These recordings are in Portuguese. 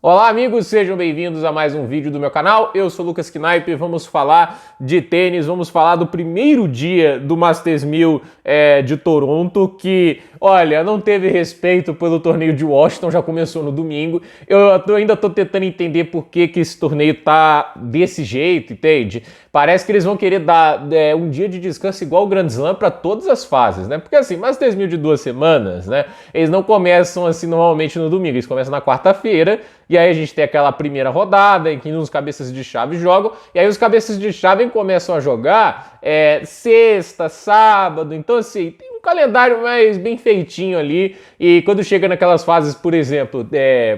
Olá amigos, sejam bem-vindos a mais um vídeo do meu canal. Eu sou o Lucas Knaip, vamos falar de tênis, vamos falar do primeiro dia do Masters 1000 de Toronto, que, olha, não teve respeito pelo torneio de Washington, já começou no domingo. Ainda tô tentando entender por que esse torneio tá desse jeito, entende? Parece que eles vão querer dar um dia de descanso igual o Grand Slam para todas as fases, né? Porque assim, Masters 1000 de 2 semanas, né? Eles não começam assim normalmente no domingo, eles começam na quarta-feira. E aí a gente tem aquela primeira rodada em que os cabeças de chave jogam, e aí os cabeças de chave começam a jogar sexta, sábado, então assim, tem um calendário mais bem feitinho ali, e quando chega naquelas fases, por exemplo,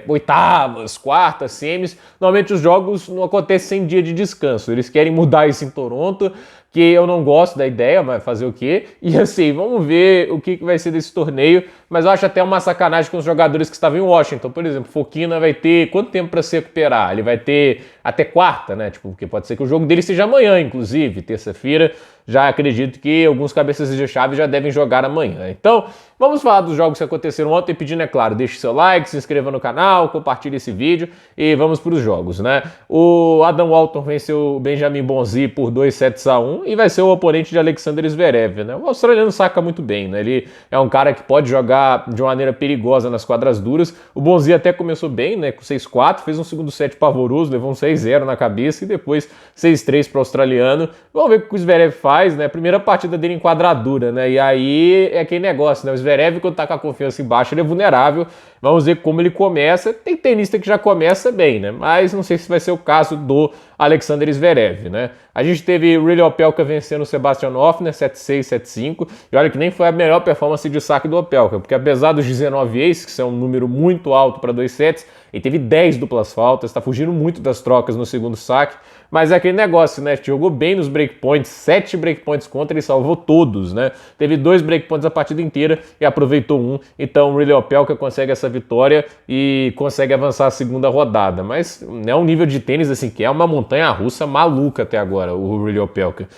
oitavas, quartas, semis, normalmente os jogos não acontecem sem dia de descanso, eles querem mudar isso em Toronto, que eu não gosto da ideia, mas fazer o quê? E assim, vamos ver o que vai ser desse torneio, mas eu acho até uma sacanagem com os jogadores que estavam em Washington. Por exemplo, Fokina vai ter quanto tempo para se recuperar? Ele vai ter até quarta, né? Tipo, porque pode ser que o jogo dele seja amanhã, inclusive, terça-feira. Já acredito que alguns cabeças de chave já devem jogar amanhã. Então, vamos falar dos jogos que aconteceram ontem, pedindo, é claro, deixe seu like, se inscreva no canal, compartilhe esse vídeo e vamos para os jogos, né? O Adam Walton venceu o Benjamin Bonzi por 2-1 e vai ser o oponente de Alexander Zverev, né? O australiano saca muito bem, né? Ele é um cara que pode jogar de uma maneira perigosa nas quadras duras. O Bonzi até começou bem, né? Com 6-4, fez um segundo set pavoroso, levou um 6-0 na cabeça e depois 6-3 para o australiano. Vamos ver o que o Zverev faz, né? Primeira partida dele em quadradura, né? E aí é aquele negócio, né? O Zverev, quando tá com a confiança embaixo, ele é vulnerável. Vamos ver como ele começa. Tem tenista que já começa bem, né? Mas não sei se vai ser o caso do Alexander Zverev, né? A gente teve o Reilly Opelka vencendo o Sebastian Hoffner 7-6, 7-5. E olha que nem foi a melhor performance de saque do Opelka, porque apesar dos 19 aces, que são um número muito alto para 2 sets, ele teve 10 duplas faltas, tá fugindo muito das trocas no segundo saque. Mas é aquele negócio, né? Jogou bem nos breakpoints, 7 breakpoints contra, ele salvou todos, né? Teve 2 breakpoints a partida inteira e aproveitou um. Então o Reilly Opelka consegue essa vitória e consegue avançar a segunda rodada. Mas é um nível de tênis assim que é uma montanha-russa maluca até agora, o Reilly Opelka.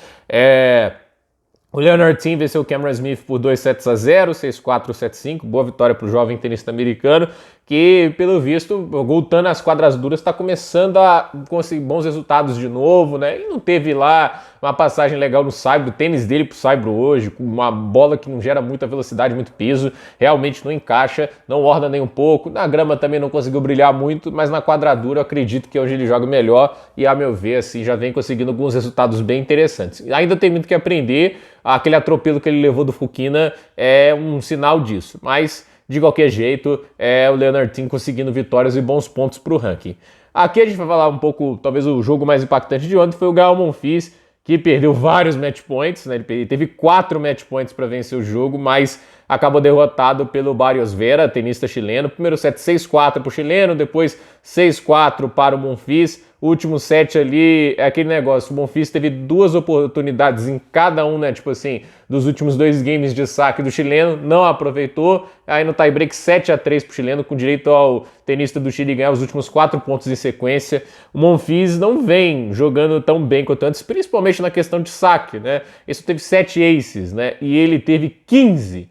O Leonard Thiem venceu o Cameron Smith por 2-0, 6-4, 7-5. Boa vitória para o jovem tenista americano, que, pelo visto, voltando às quadras duras, está começando a conseguir bons resultados de novo, né? E não teve lá uma passagem legal no saibro, o tênis dele pro saibro hoje, com uma bola que não gera muita velocidade, muito peso, realmente não encaixa, não orna nem um pouco. Na grama também não conseguiu brilhar muito, mas na quadradura eu acredito que hoje ele joga melhor e, a meu ver, assim, já vem conseguindo alguns resultados bem interessantes. Ainda tem muito que aprender, aquele atropelo que ele levou do Fokina é um sinal disso, mas de qualquer jeito é o Leonard Thiem conseguindo vitórias e bons pontos para o ranking. Aqui a gente vai falar um pouco, talvez o jogo mais impactante de ontem foi o Gael Monfils, que perdeu vários match points, né? Ele teve 4 match points para vencer o jogo, mas acabou derrotado pelo Barrios Vera, tenista chileno. Primeiro set 6-4 para o chileno, depois 6-4 para o Monfils. O último set ali é aquele negócio, o Monfils teve 2 oportunidades em cada um, né? Tipo assim, dos últimos 2 games de saque do chileno, não aproveitou. Aí no tie-break 7-3 pro chileno, com direito ao tenista do Chile ganhar os últimos 4 pontos em sequência. O Monfils não vem jogando tão bem quanto antes, principalmente na questão de saque, né? Esse teve 7 aces, né? E ele teve 15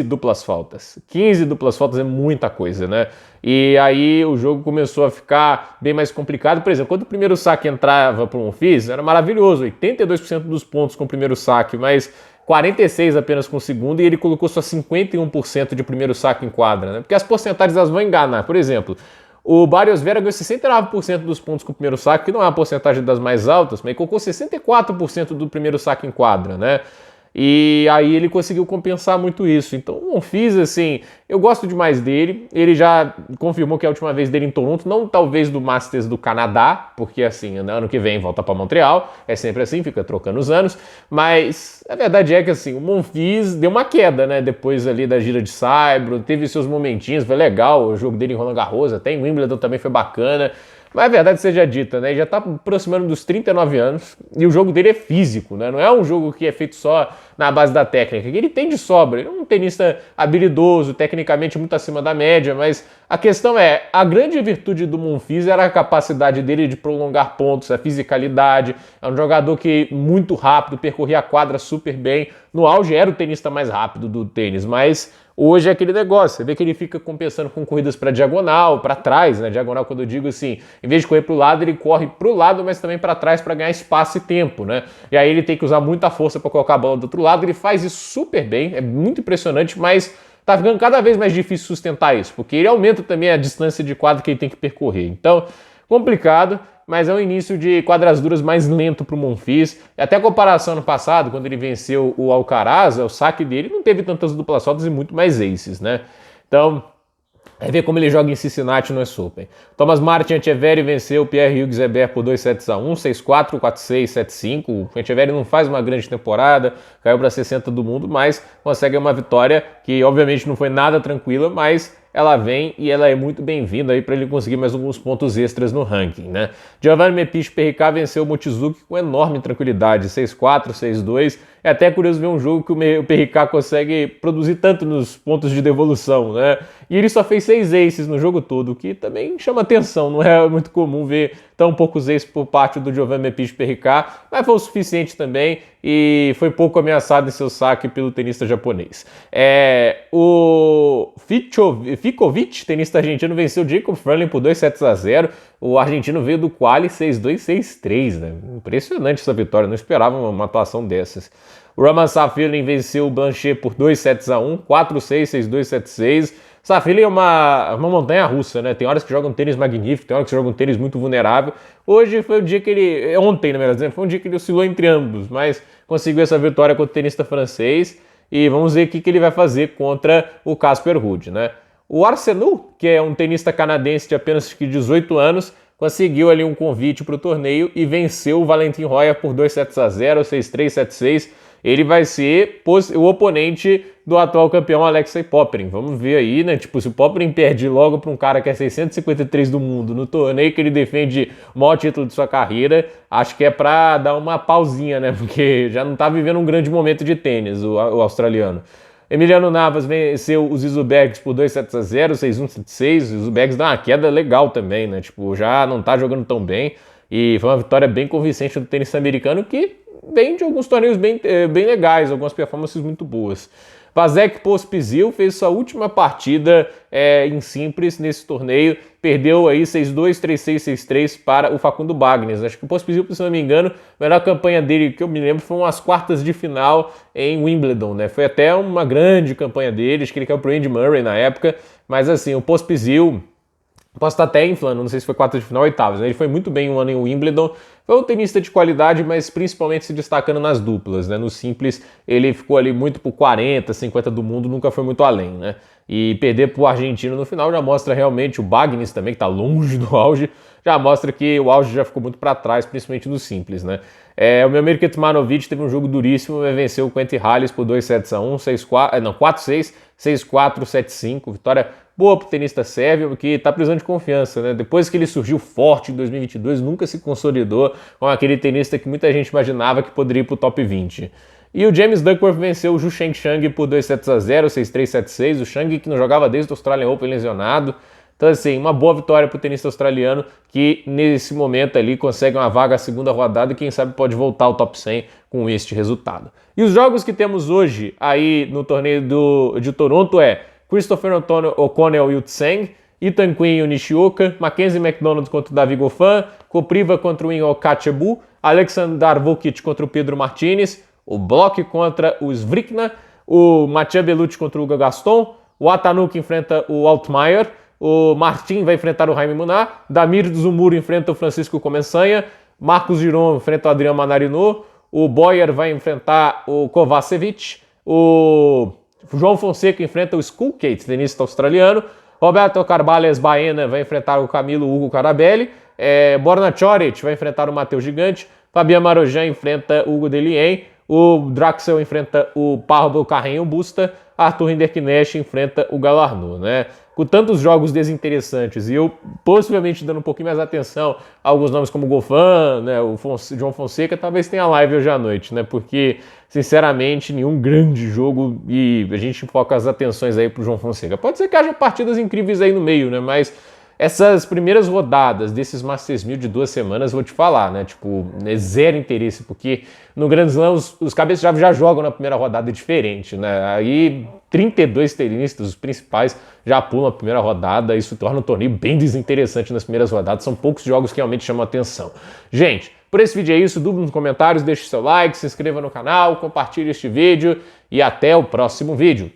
duplas faltas. 15 duplas faltas é muita coisa, né? E aí o jogo começou a ficar bem mais complicado. Por exemplo, quando o primeiro saque entrava para o Monfils, era maravilhoso, 82% dos pontos com o primeiro saque, mas 46 apenas com o segundo, e ele colocou só 51% de primeiro saque em quadra, né? Porque as porcentagens elas vão enganar. Por exemplo, o Barrios Vera ganhou 69% dos pontos com o primeiro saque, que não é a porcentagem das mais altas, mas ele colocou 64% do primeiro saque em quadra, né? E aí ele conseguiu compensar muito isso. Então o Monfils, assim, eu gosto demais dele. Ele já confirmou que é a última vez dele em Toronto, não talvez do Masters do Canadá, porque assim, ano que vem volta para Montreal, é sempre assim, fica trocando os anos. Mas a verdade é que assim, o Monfils deu uma queda, né? Depois ali da gira de Saibro, teve seus momentinhos, foi legal o jogo dele em Roland Garros, até em Wimbledon também foi bacana. Mas a verdade seja dita, né? Ele já está aproximando dos 39 anos e o jogo dele é físico, né? Não é um jogo que é feito só na base da técnica. Ele tem de sobra. Ele é um tenista habilidoso, tecnicamente muito acima da média, mas a questão é, a grande virtude do Monfils era a capacidade dele de prolongar pontos, a fisicalidade. É um jogador que muito rápido, percorria a quadra super bem. No auge era o tenista mais rápido do tênis, mas Hoje é aquele negócio, você vê que ele fica compensando com corridas para diagonal, para trás, né? Diagonal, quando eu digo assim, em vez de correr para o lado, ele corre para o lado, mas também para trás para ganhar espaço e tempo, né? E aí ele tem que usar muita força para colocar a bola do outro lado, ele faz isso super bem, é muito impressionante, mas tá ficando cada vez mais difícil sustentar isso, porque ele aumenta também a distância de quadra que ele tem que percorrer. Então, complicado, mas é um início de quadras duras mais lento para o Monfils. Até a comparação ano passado, quando ele venceu o Alcaraz, o saque dele não teve tantas duplas soltas e muito mais aces, né? Então, é ver como ele joga em Cincinnati no US Open. Thomas Martin Etcheverry venceu o Pierre-Hugues Herbert por 2-1, 6-4, 4-6, 7-5. O Etcheverry não faz uma grande temporada, caiu para 60 do mundo, mas consegue uma vitória que obviamente não foi nada tranquila, mas ela vem e ela é muito bem-vinda aí para ele conseguir mais alguns pontos extras no ranking, né? Giovanni Mepiche Perricá venceu o Mochizuki com enorme tranquilidade, 6-4, 6-2. É até curioso ver um jogo que o Perricá consegue produzir tanto nos pontos de devolução, né? E ele só fez 6 aces no jogo todo, o que também chama atenção, não é muito comum ver tão poucos aces por parte do Giovanni Mepiche Perricá, mas foi o suficiente também e foi pouco ameaçado em seu saque pelo tenista japonês. O Ficovich, tenista argentino, venceu o Jacob Furling por 2-0. O argentino veio do quali 6-2, 6-3, né? Impressionante essa vitória, não esperava uma atuação dessas. O Roman Safilin venceu o Blanchet por 2-1, 4-6, 6-2, 7-6. Safilin é uma montanha russa, né? Tem horas que joga um tênis magnífico, tem horas que joga um tênis muito vulnerável. Hoje foi o dia que ele... Ontem, na verdade, foi um dia que ele oscilou entre ambos, mas conseguiu essa vitória contra o tenista francês. E vamos ver o que ele vai fazer contra o Casper Ruud, né? O Arsenault, que é um tenista canadense de apenas 18 anos, conseguiu ali um convite para o torneio e venceu o Valentin Roya por 2-0, 6-3, 7-6. Ele vai ser o oponente do atual campeão Alexei Popyrin. Vamos ver aí, né? Tipo, se o Popyrin perde logo para um cara que é 653 do mundo no torneio que ele defende o maior título de sua carreira, acho que é para dar uma pausinha, né? Porque já não está vivendo um grande momento de tênis, o australiano. Emiliano Navas venceu os Izubergs por 2-0, 6-1, 7-6. Os Izubergs dá uma queda legal também, né? Tipo, já não tá jogando tão bem. E foi uma vitória bem convincente do tênis americano que vem de alguns torneios bem legais, algumas performances muito boas. Vasek Pospisil fez sua última partida em simples nesse torneio, perdeu aí 6-2, 3-6, 6-3 para o Facundo Bagnis. Acho que o Pospisil, se não me engano, a melhor campanha dele que eu me lembro foram as quartas de final em Wimbledon, né? Foi até uma grande campanha dele, acho que ele caiu pro Andy Murray na época, mas assim, o Pospisil... Posso estar até inflando, não sei se foi quartas de final ou oitavas, né? Ele foi muito bem um ano em Wimbledon, foi um tenista de qualidade, mas principalmente se destacando nas duplas, né? No simples, ele ficou ali muito por 40, 50 do mundo, nunca foi muito além, né? E perder para o argentino no final já mostra realmente, o Bagnis também, que está longe do auge, já mostra que o auge já ficou muito para trás, principalmente no simples, né? O meu amigo Kecmanovic teve um jogo duríssimo, mas venceu o Quentin Halys por 2-1, 4-6, 6-4, 7-5, vitória boa pro tenista sérvio, que tá precisando de confiança, né? Depois que ele surgiu forte em 2022, nunca se consolidou com aquele tenista que muita gente imaginava que poderia ir pro top 20. E o James Duckworth venceu o Zhu Sheng por 2-0, 6-3, 7-6. O Shang, que não jogava desde o Australian Open, lesionado. Então, assim, uma boa vitória pro tenista australiano, que nesse momento ali consegue uma vaga à segunda rodada e quem sabe pode voltar ao top 100 com este resultado. E os jogos que temos hoje aí no torneio de Toronto Christopher O'Connell e o Tseng, Ethan Quinn e o Nishioka, Mackenzie McDonald contra o Davi Goffin, Kopriva contra o Ingo Kachebu, Alexander Vukic contra o Pedro Martinez, o Bloch contra o Svrikna, o Mathieu Bellucci contra o Hugo Gaston, o Atanuk enfrenta o Altmaier, o Martin vai enfrentar o Jaime Munar, Damir Dzumhur enfrenta o Francisco Comensanha, Marcos Giron enfrenta o Adrian Manarino, o Boyer vai enfrentar o Kovacevic, o João Fonseca enfrenta o Skulkate, tenista australiano, Roberto Carvalhas Baena vai enfrentar o Camilo Hugo Carabelli, Borna Coric vai enfrentar o Matheus Gigante, Fabian Marojan enfrenta o Hugo Delien, o Draxel enfrenta o Pablo Carreño Busta, Arthur Hinderknecht enfrenta o Galarno, né? Com tantos jogos desinteressantes e eu possivelmente dando um pouquinho mais atenção a alguns nomes como o Goffin, né, o João Fonseca, talvez tenha live hoje à noite, né? Porque, sinceramente, nenhum grande jogo e a gente foca as atenções aí pro João Fonseca. Pode ser que haja partidas incríveis aí no meio, né? Mas essas primeiras rodadas desses Masters 1000 de 2 semanas, vou te falar, né? Tipo, é zero interesse, porque no Grand Slam os cabeças já jogam na primeira rodada diferente, né? Aí 32 tenistas, os principais, já pulam a primeira rodada, isso torna o torneio bem desinteressante nas primeiras rodadas, são poucos jogos que realmente chamam a atenção. Gente, por esse vídeo é isso, dúvida nos comentários, deixe seu like, se inscreva no canal, compartilhe este vídeo e até o próximo vídeo.